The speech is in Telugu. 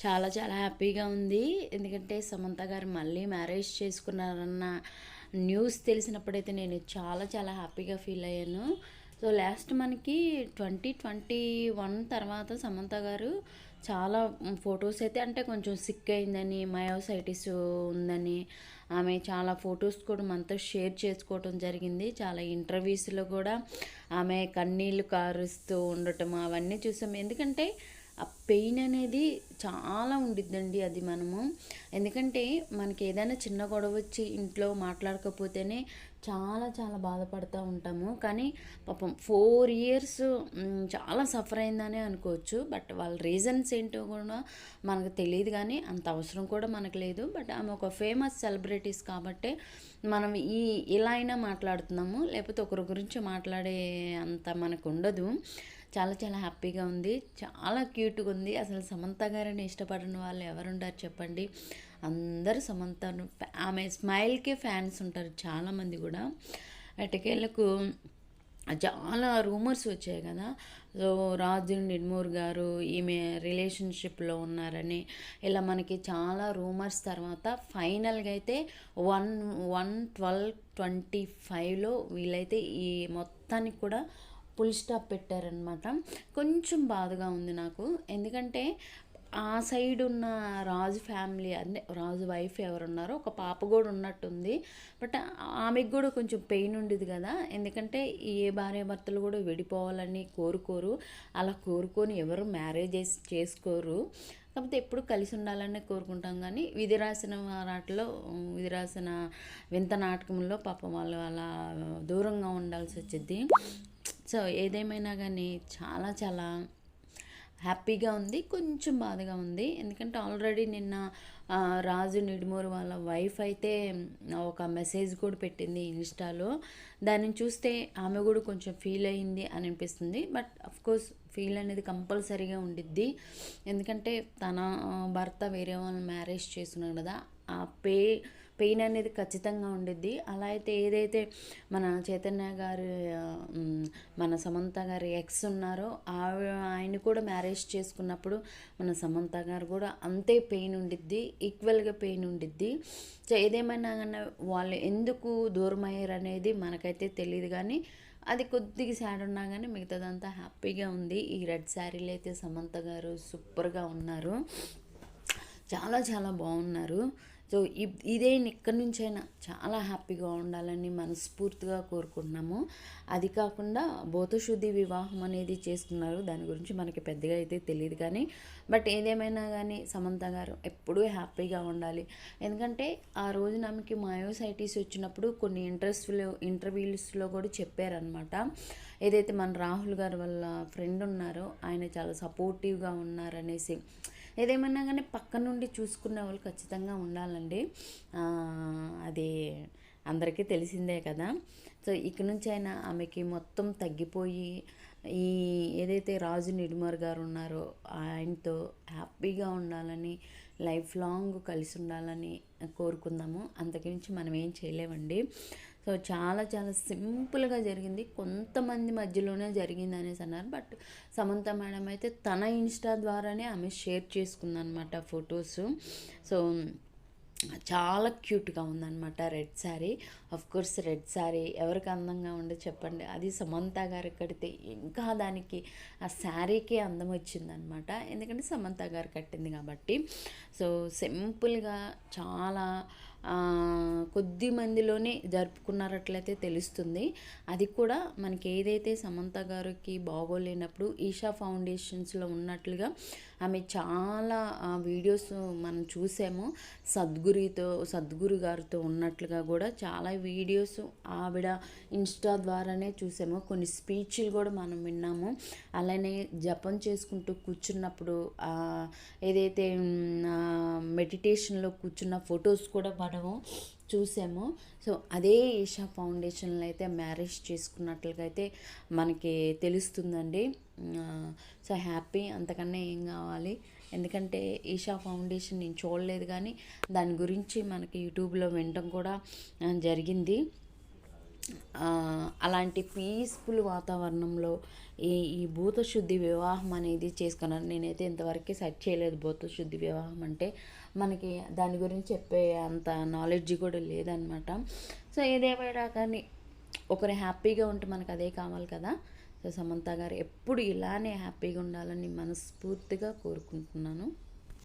చాలా చాలా హ్యాపీగా ఉంది. ఎందుకంటే సమంత గారు మళ్ళీ మ్యారేజ్ చేసుకున్నారన్న న్యూస్ తెలిసినప్పుడైతే నేను చాలా చాలా హ్యాపీగా ఫీల్ అయ్యాను. సో లాస్ట్ మనకి 2021 తర్వాత సమంత గారు చాలా ఫొటోస్ అయితే అంటే కొంచెం సిక్ అయిందని, మయోసైటిస్ ఉందని ఆమె చాలా ఫొటోస్ కూడా మనతో షేర్ చేసుకోవడం జరిగింది. చాలా ఇంటర్వ్యూస్లో కూడా ఆమె కన్నీళ్ళు కారుస్తూ ఉండటం అవన్నీ చూసాం. ఎందుకంటే ఆ పెయిన్ అనేది చాలా ఉండిద్దండి. అది మనము ఎందుకంటే మనకి ఏదైనా చిన్న గొడవ వచ్చి ఇంట్లో మాట్లాడకపోతేనే చాలా చాలా బాధపడుతూ ఉంటాము. కానీ పాపం 4 ఇయర్స్ చాలా సఫర్ అయిందనే అనుకోవచ్చు. బట్ వాళ్ళ రీజన్స్ ఏంటో కూడా మనకు తెలియదు, కానీ అంత అవసరం కూడా మనకు లేదు. బట్ ఆమె ఒక ఫేమస్ సెలబ్రిటీస్ కాబట్టి మనం ఇలా అయినా మాట్లాడుతున్నాము, లేకపోతే ఒకరి గురించి మాట్లాడే అంత మనకు ఉండదు. చాలా చాలా హ్యాపీగా ఉంది, చాలా క్యూట్గా ఉంది. అసలు సమంత గారిని ఇష్టపడిన వాళ్ళు ఎవరుంటారు చెప్పండి? అందరూ సమంతను ఆమె స్మైల్కే ఫ్యాన్స్ ఉంటారు చాలామంది కూడా. ఎటకేళ్ళకు చాలా రూమర్స్ వచ్చాయి కదా. సో రాజు నిడ్మూర్ గారు ఈమె రిలేషన్షిప్లో ఉన్నారని, ఇలా మనకి చాలా రూమర్స్ తర్వాత ఫైనల్గా అయితే 1/1/12/25లో వీళ్ళైతే ఈ మొత్తానికి కూడా ఫుల్ స్టాప్ పెట్టారనమాట. కొంచెం బాధగా ఉంది నాకు. ఎందుకంటే ఆ సైడ్ ఉన్న రాజు ఫ్యామిలీ అంటే రాజు వైఫ్ ఎవరున్నారో ఒక పాప కూడా ఉన్నట్టుంది. బట్ ఆమెకు కూడా కొంచెం పెయిన్ ఉండేది కదా. ఎందుకంటే ఏ భార్యాభర్తలు కూడా విడిపోవాలని కోరుకోరు, అలా కోరుకొని ఎవరు మ్యారేజ్ చేసుకోరు. కాకపోతే ఎప్పుడు కలిసి ఉండాలని కోరుకుంటాం. కానీ విధి రాసిన వాటిలో విధి రాసిన వింత నాటకంలో పాపం వాళ్ళు అలా దూరంగా ఉండాల్సి వచ్చింది. సో ఏదేమైనా కానీ చాలా చాలా హ్యాపీగా ఉంది, కొంచెం బాధగా ఉంది. ఎందుకంటే ఆల్రెడీ నిన్న రాజు నిడుమూరు వాళ్ళ వైఫ్ అయితే ఒక మెసేజ్ కూడా పెట్టింది ఇన్స్టాలో. దాన్ని చూస్తే ఆమె కూడా కొంచెం ఫీల్ అయింది అని అనిపిస్తుంది. బట్ కోర్స్ ఫీల్ అనేది కంపల్సరీగా ఉండిద్ది. ఎందుకంటే తన భర్త వేరే వాళ్ళని మ్యారేజ్ చేస్తున్నాడు కదా, ఆ పెయిన్ అనేది ఖచ్చితంగా ఉండిద్ది. అలా అయితే ఏదైతే మన చైతన్య గారు మన సమంత గారి ఎక్స్ ఉన్నారో ఆయన కూడా మ్యారేజ్ చేసుకున్నప్పుడు మన సమంత గారు కూడా అంతే పెయిన్ ఉండిద్ది, ఈక్వల్గా పెయిన్ ఉండిద్ది. సో ఏదేమైనా కానీ వాళ్ళు ఎందుకు దూరం అయ్యారు అనేది మనకైతే తెలియదు, కానీ అది కొద్దిగా సాడ్ ఉన్నా కానీ మిగతాదంతా హ్యాపీగా ఉంది. ఈ రెడ్ శారీలో అయితే సమంత గారు సూపర్గా ఉన్నారు, చాలా చాలా బాగున్నారు. సో ఇదే ఇక్కడి నుంచైనా చాలా హ్యాపీగా ఉండాలని మనస్ఫూర్తిగా కోరుకుంటున్నాము. అది కాకుండా బోధశుద్ధి వివాహం అనేది చేసుకున్నారు, దాని గురించి మనకి పెద్దగా అయితే తెలియదు. కానీ బట్ ఏదేమైనా కానీ సమంత గారు ఎప్పుడూ హ్యాపీగా ఉండాలి. ఎందుకంటే ఆ రోజు ఆమెకి మయోసైటిస్ వచ్చినప్పుడు కొన్ని ఇంటర్వ్యూస్లో కూడా చెప్పారనమాట. ఏదైతే మన రాహుల్ గారు వాళ్ళ ఫ్రెండ్ ఉన్నారో ఆయన చాలా సపోర్టివ్గా ఉన్నారనేసి. ఏదేమన్నా కానీ పక్క నుండి చూసుకునే వాళ్ళు ఖచ్చితంగా ఉండాలండి, అది అందరికీ తెలిసిందే కదా. సో ఇక నుంచి అయినా ఆమెకి మొత్తం తగ్గిపోయి ఈ ఏదైతే రాజు నిడుమర్ గారు ఉన్నారో ఆయనతో హ్యాపీగా ఉండాలని, లైఫ్ లాంగ్ కలిసి ఉండాలని కోరుకుందాము. అంతకుమించి మనం ఏం చేయలేమండి. సో చాలా చాలా సింపుల్గా జరిగింది, కొంతమంది మధ్యలోనే జరిగింది అనేసి అన్నారు. బట్ సమంత మేడం అయితే తన ఇన్స్టా ద్వారానే ఆమె షేర్ చేసుకుందనమాట ఫొటోస్. సో చాలా క్యూట్గా ఉందన్నమాట red sari. Course red sari ఎవరికి అందంగా ఉండే చెప్పండి, అది సమంత గారు కడితే ఇంకా దానికి ఆ శారీకే అందం వచ్చిందనమాట. ఎందుకంటే సమంత గారు కట్టింది కాబట్టి. సో సింపుల్గా చాలా కొద్ది మందిలోనే జరుపుకున్నారట్లయితే తెలుస్తుంది. అది కూడా మనకి ఏదైతే సమంత గారికి బాగోలేనప్పుడు ఈషా ఫౌండేషన్స్లో ఉన్నట్లుగా ఆమె చాలా వీడియోస్ మనం చూసాము. సద్గురు గారితో ఉన్నట్లుగా కూడా చాలా వీడియోస్ ఆవిడ ఇన్స్టా ద్వారానే చూసాము. కొన్ని స్పీచ్లు కూడా మనం విన్నాము. అలానే జపం చేసుకుంటూ కూర్చున్నప్పుడు ఏదైతే మెడిటేషన్లో కూర్చున్న ఫొటోస్ కూడా మనము చూసాము. సో అదే ఈషా ఫౌండేషన్లో అయితే మ్యారేజ్ చేసుకున్నట్లుగా అయితే మనకి తెలుస్తుందండి. సో హ్యాపీ, అంతకన్నా ఏం కావాలి. ఎందుకంటే ఈషా ఫౌండేషన్ నేను చూడలేదు, కానీ దాని గురించి మనకి యూట్యూబ్లో వినడం కూడా జరిగింది. అలాంటి పీస్ఫుల్ వాతావరణంలో ఈ ఈ భూతశుద్ధి వివాహం అనేది చేసుకున్నాను. నేనైతే ఇంతవరకు సెట్ చేయలేదు భూతశుద్ధి వివాహం అంటే. మనకి దాని గురించి చెప్పే అంత నాలెడ్జ్ కూడా లేదనమాట. సో ఏదేమైనా కానీ ఒకరు హ్యాపీగా ఉంటే మనకు అదే కావాలి కదా. సో సమంత గారు ఎప్పుడు ఇలానే హ్యాపీగా ఉండాలని మనస్ఫూర్తిగా కోరుకుంటున్నాను.